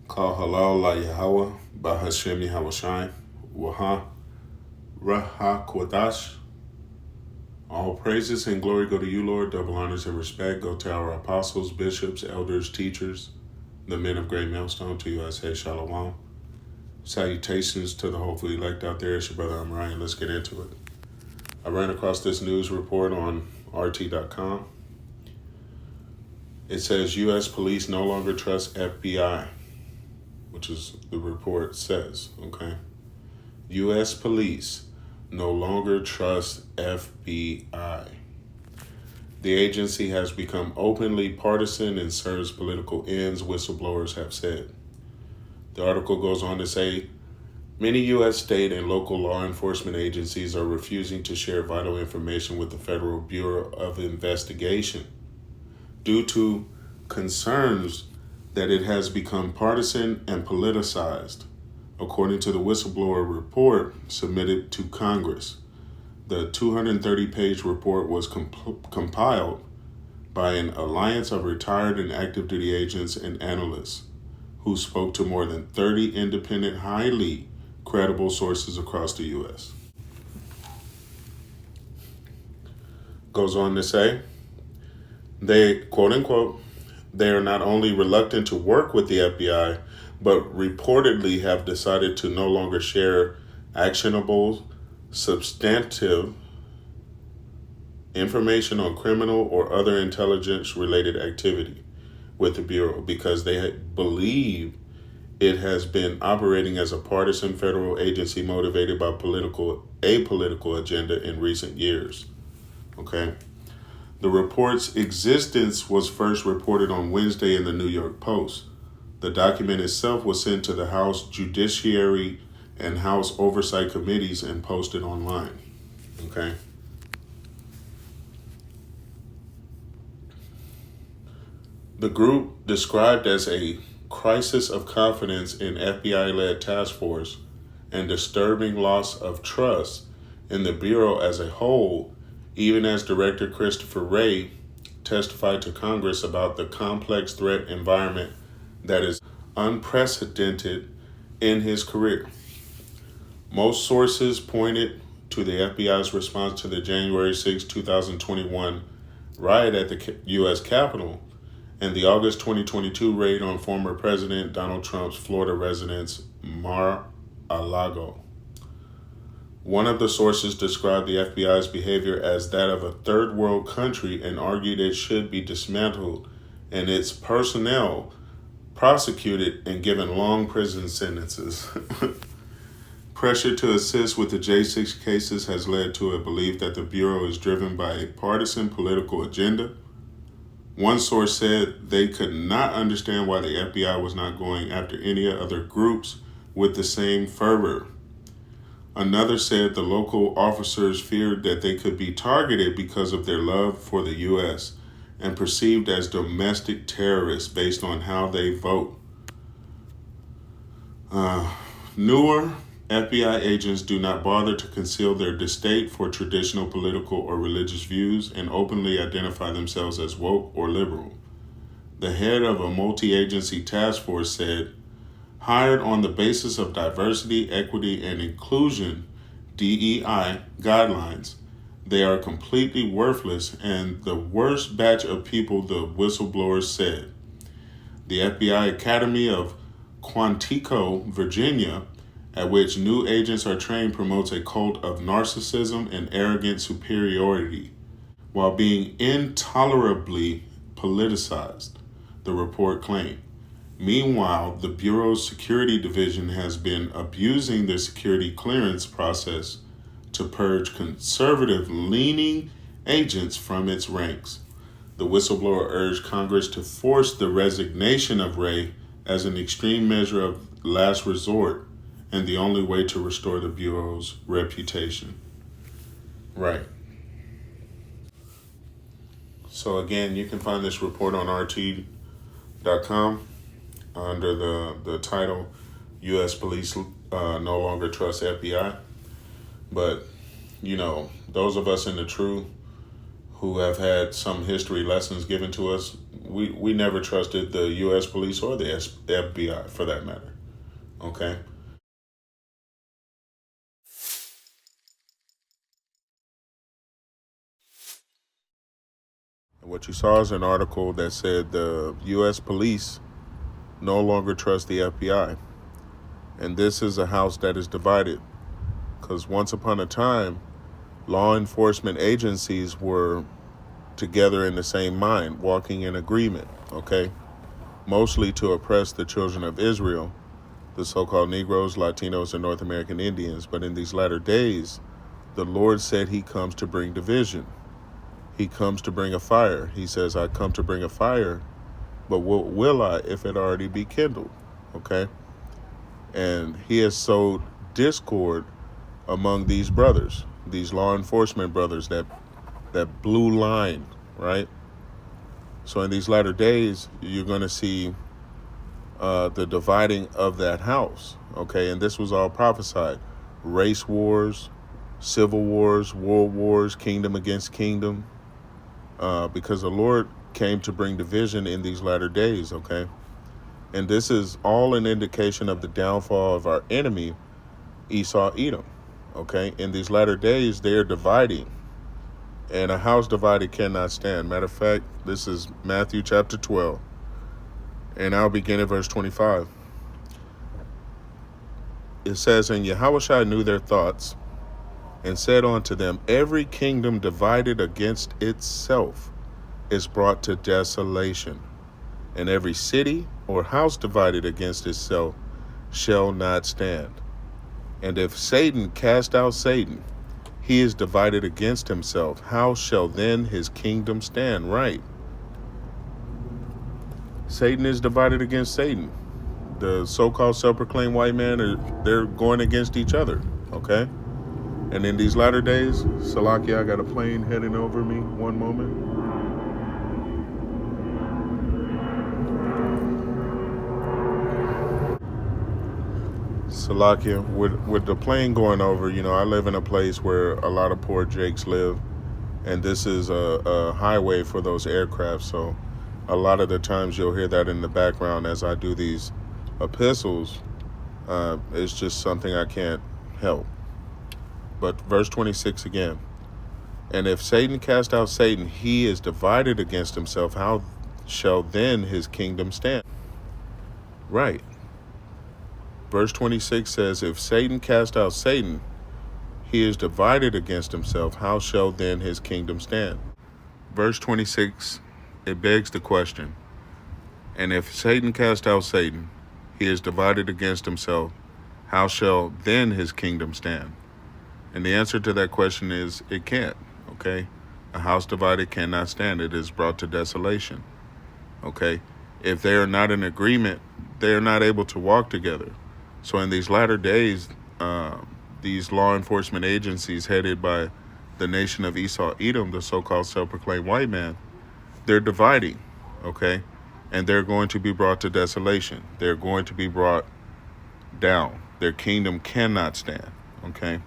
Call halal la Yahweh, Bahashem Yahweh Waha, Raha Kwadash. All praises and glory go to you, Lord. Double honors and respect go to our apostles, bishops, elders, teachers, the men of great millstone. To you I say shalom. Salutations to the hopeful elect out there. It's your brother Ryan. Let's get into it. I ran across this news report on RT.com. It says U.S. police no longer trust FBI, which is the report says, okay? U.S. police no longer trust FBI. The agency has become openly partisan and serves political ends, whistleblowers have said. The article goes on to say, many U.S. state and local law enforcement agencies are refusing to share vital information with the Federal Bureau of Investigation due to concerns that it has become partisan and politicized, according to the whistleblower report submitted to Congress. The 230-page report was compiled by an alliance of retired and active duty agents and analysts who spoke to more than 30 independent, highly credible sources across the U.S. Goes on to say, they, quote unquote, they are not only reluctant to work with the FBI, but reportedly have decided to no longer share actionable, substantive information on criminal or other intelligence-related activity with the Bureau because they believe it has been operating as a partisan federal agency motivated by apolitical agenda in recent years. Okay? The report's existence was first reported on Wednesday in the New York Post. The document itself was sent to the House Judiciary and House Oversight Committees and posted online. Okay? The group, described as a crisis of confidence in FBI-led task force and disturbing loss of trust in the Bureau as a whole, even as Director Christopher Wray testified to Congress about the complex threat environment that is unprecedented in his career. Most sources pointed to the FBI's response to the January 6, 2021 riot at the U.S. Capitol and the August 2022 raid on former President Donald Trump's Florida residence, Mar-a-Lago. One of the sources described the FBI's behavior as that of a third world country and argued it should be dismantled and its personnel prosecuted and given long prison sentences. Pressure to assist with the J6 cases has led to a belief that the Bureau is driven by a partisan political agenda. One source said they could not understand why the FBI was not going after any other groups with the same fervor. Another said the local officers feared that they could be targeted because of their love for the U.S. and perceived as domestic terrorists based on how they vote. Newer FBI agents do not bother to conceal their distaste for traditional political or religious views and openly identify themselves as woke or liberal. The head of a multi-agency task force said, hired on the basis of diversity, equity, and inclusion, DEI, guidelines, they are completely worthless and the worst batch of people, the whistleblowers said. The FBI Academy of Quantico, Virginia, at which new agents are trained, promotes a cult of narcissism and arrogant superiority while being intolerably politicized, the report claimed. Meanwhile, the Bureau's security division has been abusing the security clearance process to purge conservative-leaning agents from its ranks. The whistleblower urged Congress to force the resignation of Wray as an extreme measure of last resort and the only way to restore the Bureau's reputation. Right. So again, you can find this report on RT.com under the title, U.S. Police No Longer Trust FBI. But, you know, those of us in the true who have had some history lessons given to us, we never trusted the U.S. police or the FBI for that matter. Okay? What you saw is an article that said the U.S. police no longer trust the FBI. And this is a house that is divided. Because once upon a time, law enforcement agencies were together in the same mind, walking in agreement, okay? Mostly to oppress the children of Israel, the so-called Negroes, Latinos, and North American Indians. But in these latter days, the Lord said he comes to bring division. He comes to bring a fire. He says, I come to bring a fire, but what will I if it already be kindled? Okay? And he has sowed discord among these brothers, these law enforcement brothers, that blue line, right? So in these latter days, you're going to see the dividing of that house, okay? And this was all prophesied. Race wars, civil wars, world wars, kingdom against kingdom, because the Lord came to bring division in these latter days, okay? And this is all an indication of the downfall of our enemy, Esau, Edom, okay? In these latter days, they are dividing, and a house divided cannot stand. Matter of fact, this is Matthew chapter 12, and I'll begin at verse 25. It says, And Yahushua knew their thoughts, and said unto them, Every kingdom divided against itself is brought to desolation, and every city or house divided against itself shall not stand. And if Satan cast out Satan, he is divided against himself. How shall then his kingdom stand? Right. Satan is divided against Satan. The so-called self-proclaimed white man, they're going against each other, okay? And in these latter days, Salakia, I got a plane heading over me. One moment. Salakia, with the plane going over, I live in a place where a lot of poor Jakes live, and this is a highway for those aircraft. So a lot of the times you'll hear that in the background as I do these epistles. It's just something I can't help. But verse 26 again. And if Satan cast out Satan, he is divided against himself. How shall then his kingdom stand? Right. Verse 26 says, If Satan cast out Satan, he is divided against himself. How shall then his kingdom stand? Verse 26, it begs the question. And if Satan cast out Satan, he is divided against himself. How shall then his kingdom stand? And the answer to that question is, it can't, okay? A house divided cannot stand. It is brought to desolation, okay? If they are not in agreement, they are not able to walk together. So in these latter days, these law enforcement agencies headed by the nation of Esau, Edom, the so-called self-proclaimed white man, they're dividing, okay? And they're going to be brought to desolation. They're going to be brought down. Their kingdom cannot stand, okay?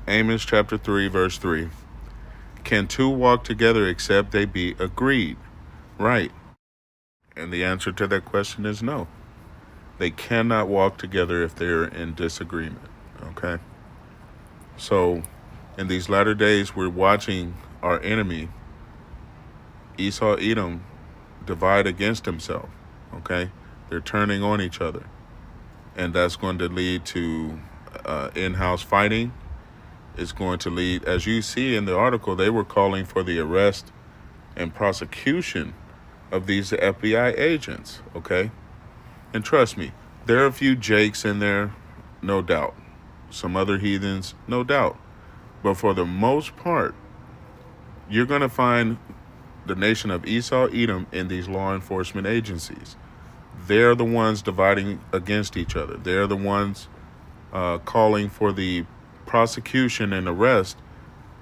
Amos chapter 3, verse 3. Can two walk together except they be agreed? Right. And the answer to that question is no. They cannot walk together if they're in disagreement, okay? So in these latter days, we're watching our enemy, Esau, Edom, divide against himself, okay? They're turning on each other. And that's going to lead to in-house fighting. It's going to lead, as you see in the article, they were calling for the arrest and prosecution of these FBI agents, okay? And trust me, there are a few Jakes in there, no doubt. Some other heathens, no doubt. But for the most part, you're going to find the nation of Esau, Edom in these law enforcement agencies. They're the ones dividing against each other. They're the ones calling for the prosecution and arrest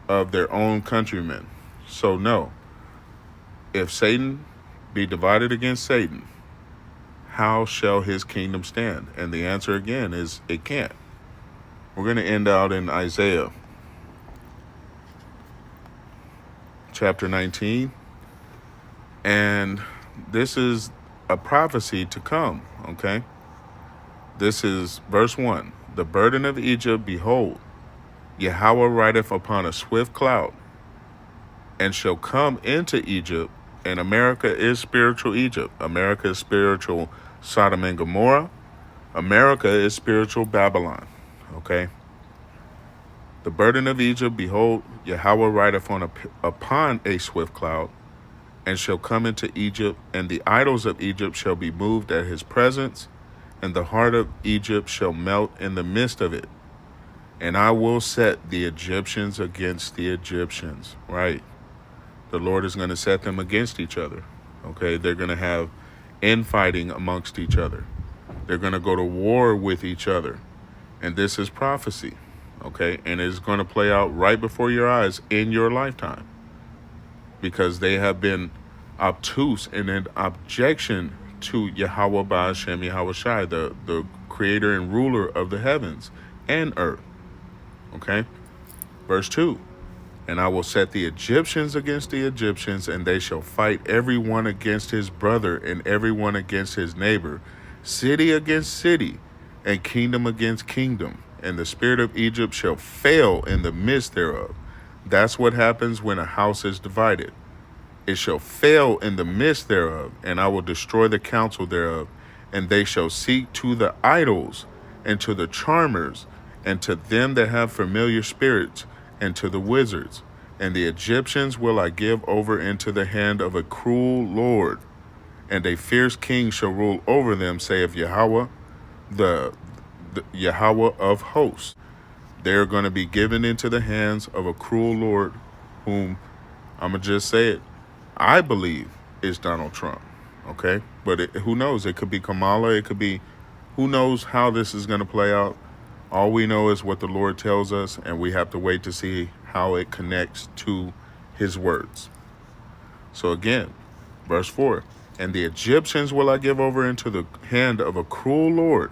of their own countrymen. So no, if Satan be divided against Satan, how shall his kingdom stand? And the answer again is it can't. We're going to end out in Isaiah chapter 19. And this is a prophecy to come, okay? This is verse 1. The burden of Egypt, behold, Yahweh rideth upon a swift cloud, and shall come into Egypt. And America is spiritual Egypt. America is spiritual Sodom and Gomorrah. America is spiritual Babylon, okay? The burden of Egypt, behold, Yahweh rideth upon a swift cloud, and shall come into Egypt, and the idols of Egypt shall be moved at his presence, and the heart of Egypt shall melt in the midst of it. And I will set the Egyptians against the Egyptians, right? The Lord is going to set them against each other, okay? They're going to have infighting amongst each other. They're going to go to war with each other. And this is prophecy, okay? And it's going to play out right before your eyes in your lifetime, because they have been obtuse in an objection to Yahweh Ba'ashem Yahweh Shai, the creator and ruler of the heavens and earth, okay? Verse 2. And I will set the Egyptians against the Egyptians, and they shall fight every one against his brother, and every one against his neighbor, city against city, and kingdom against kingdom. And the spirit of Egypt shall fail in the midst thereof. That's what happens when a house is divided. It shall fail in the midst thereof, and I will destroy the counsel thereof. And they shall seek to the idols, and to the charmers, and to them that have familiar spirits, and to the wizards. And the Egyptians will I give over into the hand of a cruel lord, and a fierce king shall rule over them, saith Yahweh, the Yahweh of hosts. They're going to be given into the hands of a cruel lord, whom, I'm going to just say it, I believe is Donald Trump, okay? But who knows? It could be Kamala. It could be, who knows how this is going to play out. All we know is what the Lord tells us, and we have to wait to see how it connects to his words. So again, verse 4, and the Egyptians will I give over into the hand of a cruel lord,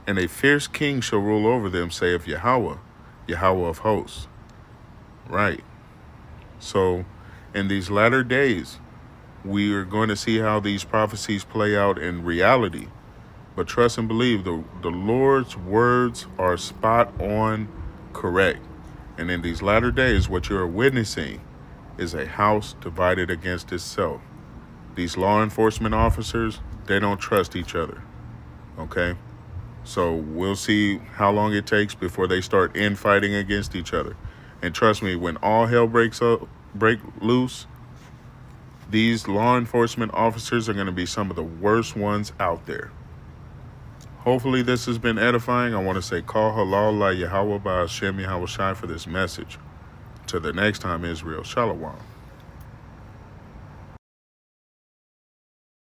and a fierce king shall rule over them, saith Yahweh, Yahweh of hosts. Right. So in these latter days, we are going to see how these prophecies play out in reality. But trust and believe, the Lord's words are spot on correct. And in these latter days, what you're witnessing is a house divided against itself. These law enforcement officers, they don't trust each other, okay? So we'll see how long it takes before they start infighting against each other. And trust me, when all hell break loose, these law enforcement officers are going to be some of the worst ones out there. Hopefully this has been edifying. I want to say, call halal la Yahweh Ba'ashem Yahweh Shai for this message. Till the next time, Israel. Shalom.